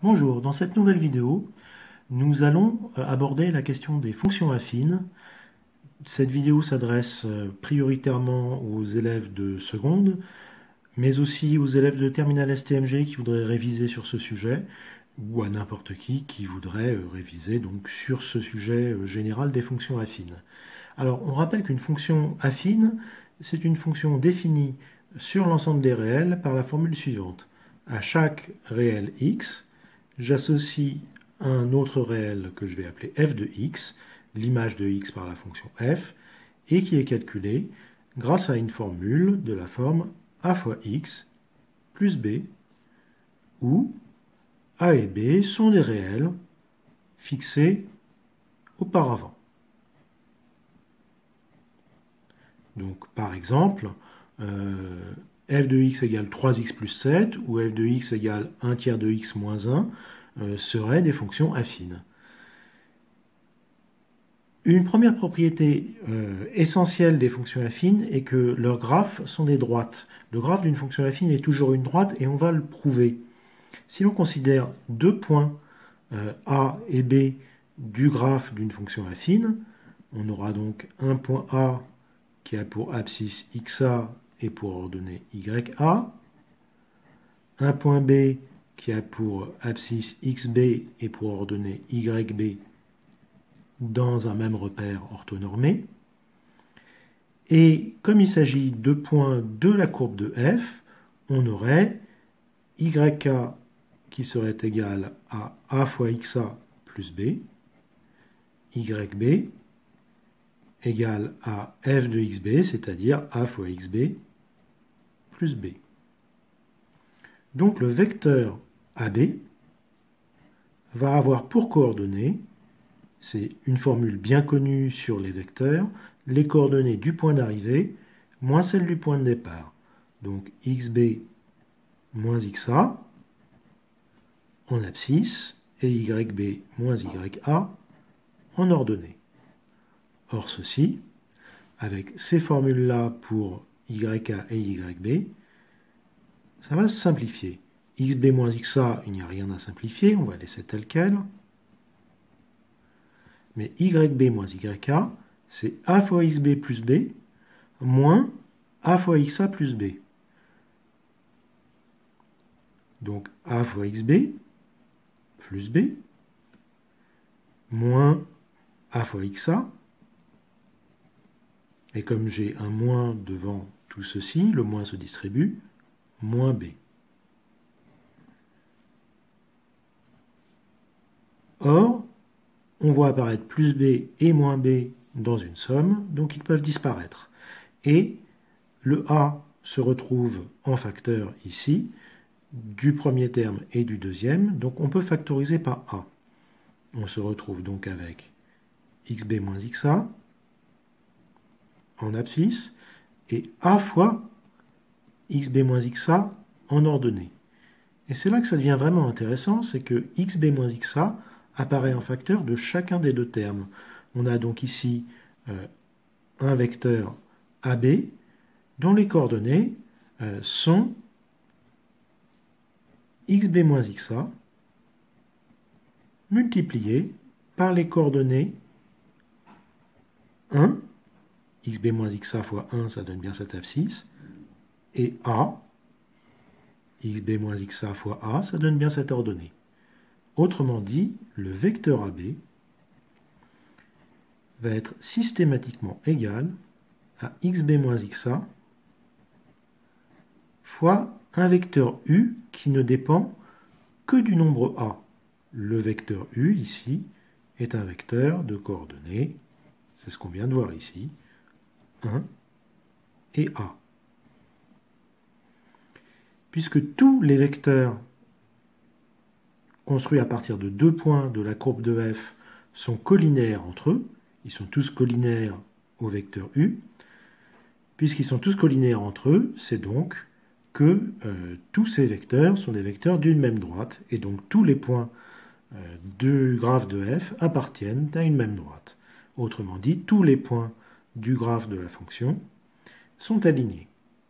Bonjour, dans cette nouvelle vidéo, nous allons aborder la question des fonctions affines. Cette vidéo s'adresse prioritairement aux élèves de seconde, mais aussi aux élèves de terminale STMG qui voudraient réviser sur ce sujet, ou à n'importe qui voudrait réviser donc sur ce sujet général des fonctions affines. Alors, on rappelle qu'une fonction affine, c'est une fonction définie sur l'ensemble des réels par la formule suivante. À chaque réel x, j'associe un autre réel que je vais appeler f de x, l'image de x par la fonction f, et qui est calculé grâce à une formule de la forme a fois x plus b, où a et b sont des réels fixés auparavant. Donc, par exemple, f de x égale 3x plus 7 ou f de x égale 1 tiers de x moins 1 seraient des fonctions affines. Une première propriété essentielle des fonctions affines est que leurs graphes sont des droites. Le graphe d'une fonction affine est toujours une droite et on va le prouver. Si l'on considère deux points A et B du graphe d'une fonction affine, on aura donc un point A qui a pour abscisse XA et pour ordonnée YA, un point B qui a pour abscisse XB et pour ordonnée YB dans un même repère orthonormé. Et comme il s'agit de points de la courbe de f, on aurait YK qui serait égal à A fois XA plus B, YB égale à f de XB, c'est-à-dire A fois XB plus B. Donc le vecteur AB va avoir pour coordonnées, c'est une formule bien connue sur les vecteurs, les coordonnées du point d'arrivée moins celles du point de départ. Donc XB moins XA en abscisse et YB moins YA en ordonnée. Or ceci, avec ces formules-là pour YA et YB, ça va se simplifier. XB moins XA, il n'y a rien à simplifier, on va laisser tel quel. Mais YB moins YA, c'est A fois XB plus B moins A fois XA plus B. Donc A fois XB plus B moins A fois XA. Et comme j'ai un moins devant tout ceci, le moins se distribue, moins B. Or, on voit apparaître plus B et moins B dans une somme, donc ils peuvent disparaître. Et le A se retrouve en facteur ici, du premier terme et du deuxième, donc on peut factoriser par A. On se retrouve donc avec XB moins XA en abscisse et A fois XB moins XA en ordonnée. Et c'est là que ça devient vraiment intéressant, c'est que XB moins XA apparaît en facteur de chacun des deux termes. On a donc ici un vecteur AB dont les coordonnées sont XB moins XA multiplié par les coordonnées 1, XB moins XA fois 1, ça donne bien cette abscisse, et A, XB moins XA fois A, ça donne bien cette ordonnée. Autrement dit, le vecteur AB va être systématiquement égal à XB moins XA fois un vecteur U qui ne dépend que du nombre A. Le vecteur U, ici, est un vecteur de coordonnées, c'est ce qu'on vient de voir ici, 1 et A. Puisque tous les vecteurs construits à partir de deux points de la courbe de f sont collinaires entre eux, ils sont tous collinaires au vecteur U, puisqu'ils sont tous collinaires entre eux, c'est donc que tous ces vecteurs sont des vecteurs d'une même droite, et donc tous les points du graphe de f appartiennent à une même droite. Autrement dit, tous les points du graphe de la fonction sont alignés.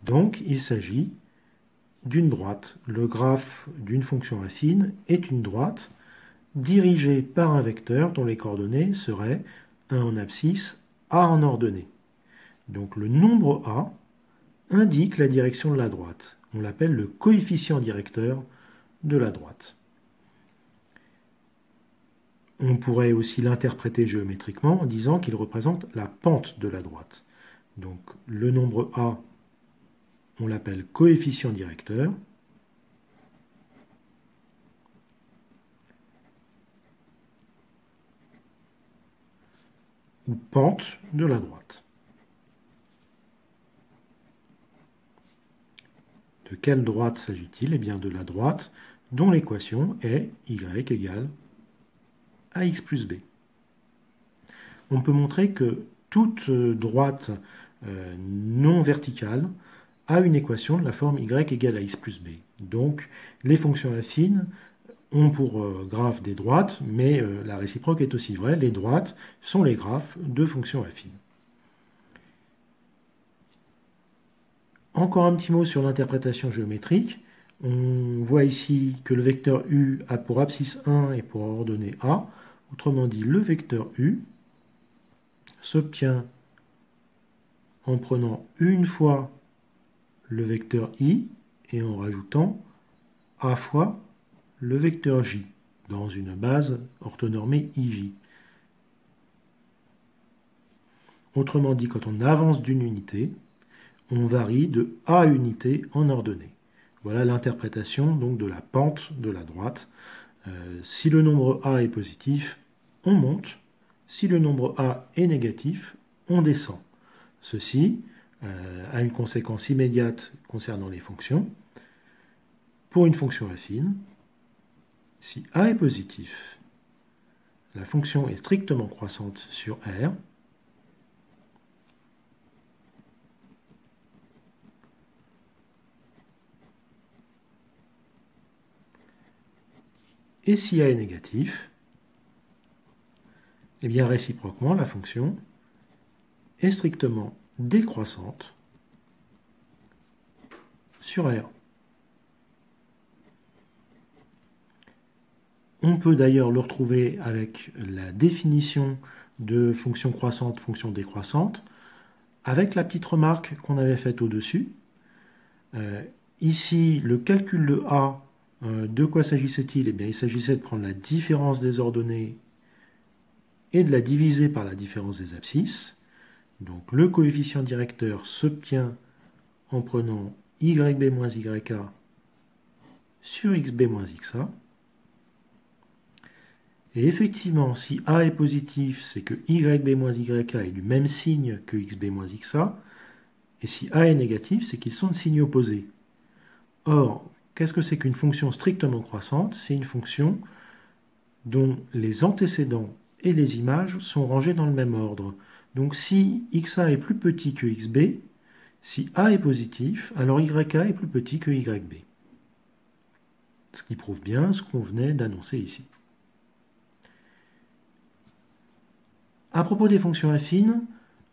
Donc, il s'agit d'une droite. Le graphe d'une fonction affine est une droite dirigée par un vecteur dont les coordonnées seraient 1 en abscisse, A en ordonnée. Donc le nombre A indique la direction de la droite. On l'appelle le coefficient directeur de la droite. On pourrait aussi l'interpréter géométriquement en disant qu'il représente la pente de la droite. Donc le nombre A, on l'appelle coefficient directeur. Ou pente de la droite. De quelle droite s'agit-il? Eh bien de la droite dont l'équation est y égale ax plus b. On peut montrer que toute droite non verticale a une équation de la forme y égale ax plus b. Donc les fonctions affines ont pour graphe des droites, mais la réciproque est aussi vraie. Les droites sont les graphes de fonctions affines. Encore un petit mot sur l'interprétation géométrique. On voit ici que le vecteur u a pour abscisse 1 et pour ordonnée a. Autrement dit, le vecteur u s'obtient en prenant une fois le vecteur i et en rajoutant a fois le vecteur j dans une base orthonormée ij. Autrement dit, quand on avance d'une unité, on varie de a unité en ordonnée. Voilà l'interprétation donc de la pente de la droite. Si le nombre a est positif, on monte. Si le nombre a est négatif, on descend. Ceci a une conséquence immédiate concernant les fonctions. Pour une fonction affine, si a est positif, la fonction est strictement croissante sur R. Et si a est négatif, eh bien réciproquement, la fonction est strictement décroissante sur R. On peut d'ailleurs le retrouver avec la définition de fonction croissante, fonction décroissante, avec la petite remarque qu'on avait faite au-dessus. Ici, le calcul de A, de quoi s'agissait-il? Eh bien, il s'agissait de prendre la différence des ordonnées et de la diviser par la différence des abscisses. Donc le coefficient directeur s'obtient en prenant yb moins yk sur xb moins xa. Et effectivement, si a est positif, c'est que yb moins yk est du même signe que xb moins xa. Et si a est négatif, c'est qu'ils sont de signes opposés. Or, qu'est-ce que c'est qu'une fonction strictement croissante? C'est une fonction dont les antécédents et les images sont rangés dans le même ordre. Donc si xa est plus petit que xb, si a est positif, alors yk est plus petit que yb. Ce qui prouve bien ce qu'on venait d'annoncer ici. À propos des fonctions affines,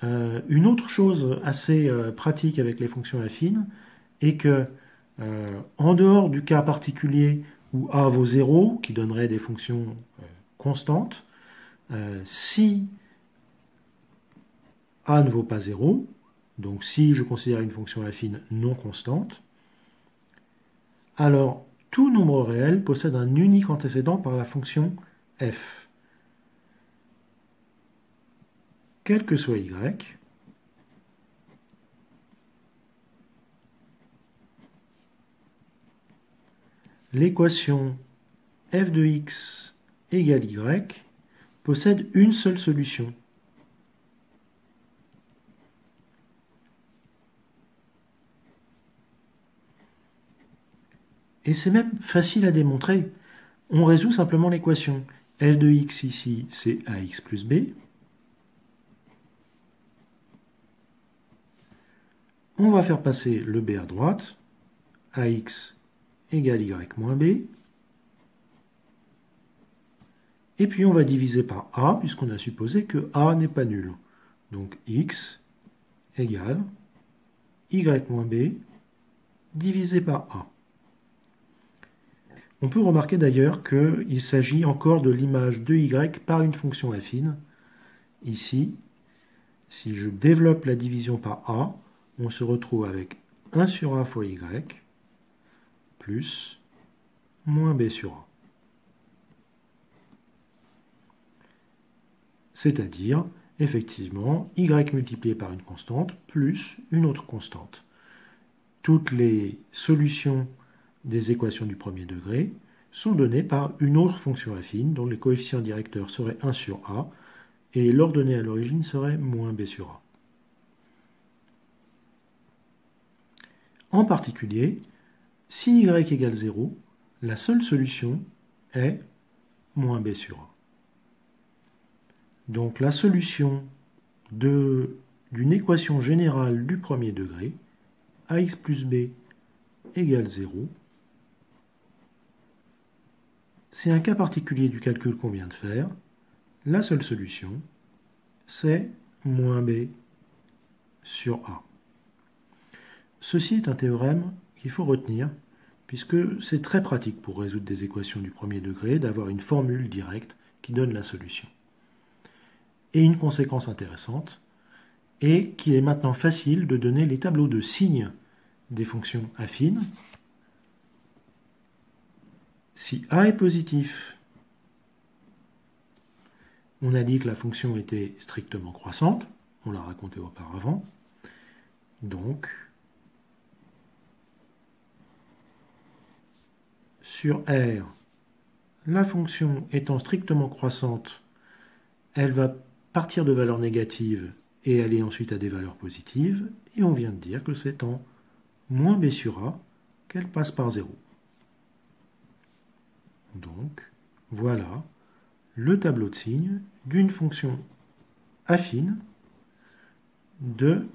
une autre chose assez pratique avec les fonctions affines est que, en dehors du cas particulier où a vaut 0, qui donnerait des fonctions constantes, si a ne vaut pas 0, donc si je considère une fonction affine non constante, alors tout nombre réel possède un unique antécédent par la fonction f. Quel que soit y, l'équation f de x égale y possède une seule solution. Et c'est même facile à démontrer. On résout simplement l'équation. f de x ici, c'est ax plus b. On va faire passer le b à droite. Ax égale y moins b. Et puis on va diviser par a, puisqu'on a supposé que a n'est pas nul. Donc x égale y moins b divisé par a. On peut remarquer d'ailleurs qu'il s'agit encore de l'image de y par une fonction affine. Ici, si je développe la division par a, on se retrouve avec 1 sur a fois y plus moins b sur a. C'est-à-dire, effectivement, y multiplié par une constante plus une autre constante. Toutes les solutions des équations du premier degré sont données par une autre fonction affine dont les coefficients directeurs seraient 1 sur a et l'ordonnée à l'origine serait moins b sur a. En particulier, si y égale 0, la seule solution est moins b sur a. Donc la solution d'une équation générale du premier degré, ax plus b égale 0, c'est un cas particulier du calcul qu'on vient de faire. La seule solution, c'est moins b sur a. Ceci est un théorème qu'il faut retenir, puisque c'est très pratique pour résoudre des équations du premier degré d'avoir une formule directe qui donne la solution. Et une conséquence intéressante est qu'il est maintenant facile de donner les tableaux de signes des fonctions affines. Si a est positif, on a dit que la fonction était strictement croissante, on l'a raconté auparavant. Donc, sur R, la fonction étant strictement croissante, elle va partir de valeurs négatives et aller ensuite à des valeurs positives. Et on vient de dire que c'est en moins b sur a qu'elle passe par 0. Donc, voilà le tableau de signes d'une fonction affine de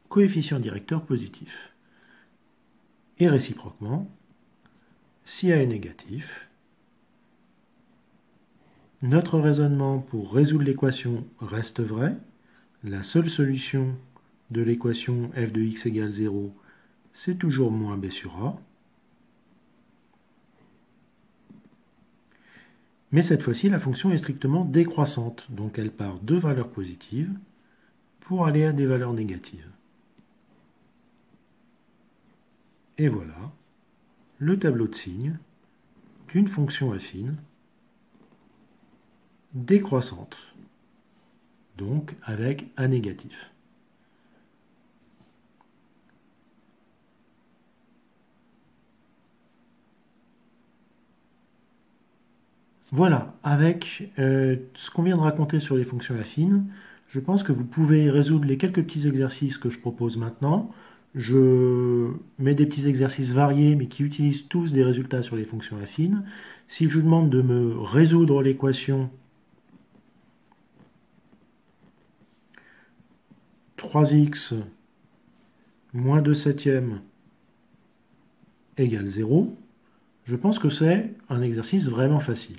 coefficient directeur positif. Et réciproquement, si a est négatif, notre raisonnement pour résoudre l'équation reste vrai. La seule solution de l'équation f de x égale 0, c'est toujours moins b sur a. Mais cette fois-ci, la fonction est strictement décroissante, donc elle part de valeurs positives pour aller à des valeurs négatives. Et voilà le tableau de signes d'une fonction affine décroissante, donc avec a négatif. Voilà, avec ce qu'on vient de raconter sur les fonctions affines, je pense que vous pouvez résoudre les quelques petits exercices que je propose maintenant. Je mets des petits exercices variés, mais qui utilisent tous des résultats sur les fonctions affines. Si je vous demande de me résoudre l'équation 3x moins 2 septièmes égale 0, je pense que c'est un exercice vraiment facile.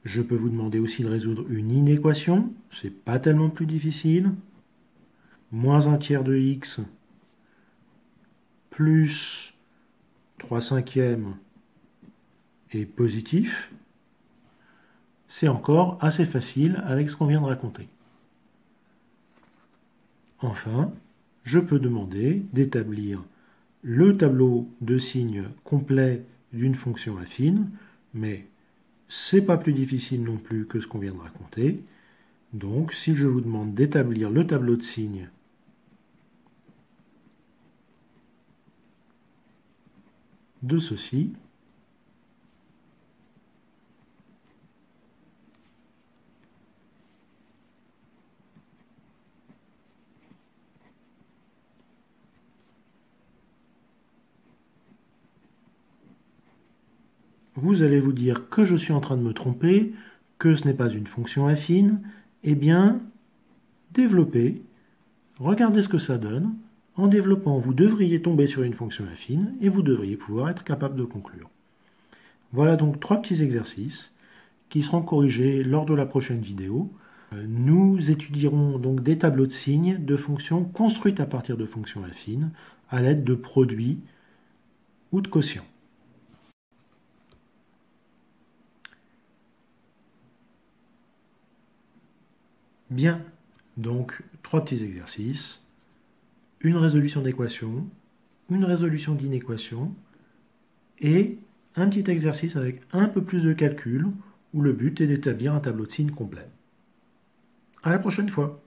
Je peux vous demander aussi de résoudre une inéquation, c'est pas tellement plus difficile. Moins 1 tiers de x plus 3 cinquièmes est positif. C'est encore assez facile avec ce qu'on vient de raconter. Enfin, je peux demander d'établir le tableau de signes complet d'une fonction affine, mais c'est pas plus difficile non plus que ce qu'on vient de raconter. Donc, si je vous demande d'établir le tableau de signes de ceci, vous allez vous dire que je suis en train de me tromper, que ce n'est pas une fonction affine. Eh bien, développez, regardez ce que ça donne. En développant, vous devriez tomber sur une fonction affine et vous devriez pouvoir être capable de conclure. Voilà donc 3 petits exercices qui seront corrigés lors de la prochaine vidéo. Nous étudierons donc des tableaux de signes de fonctions construites à partir de fonctions affines à l'aide de produits ou de quotient. Bien, donc 3 petits exercices, une résolution d'équation, une résolution d'inéquation et un petit exercice avec un peu plus de calcul où le but est d'établir un tableau de signes complet. À la prochaine fois!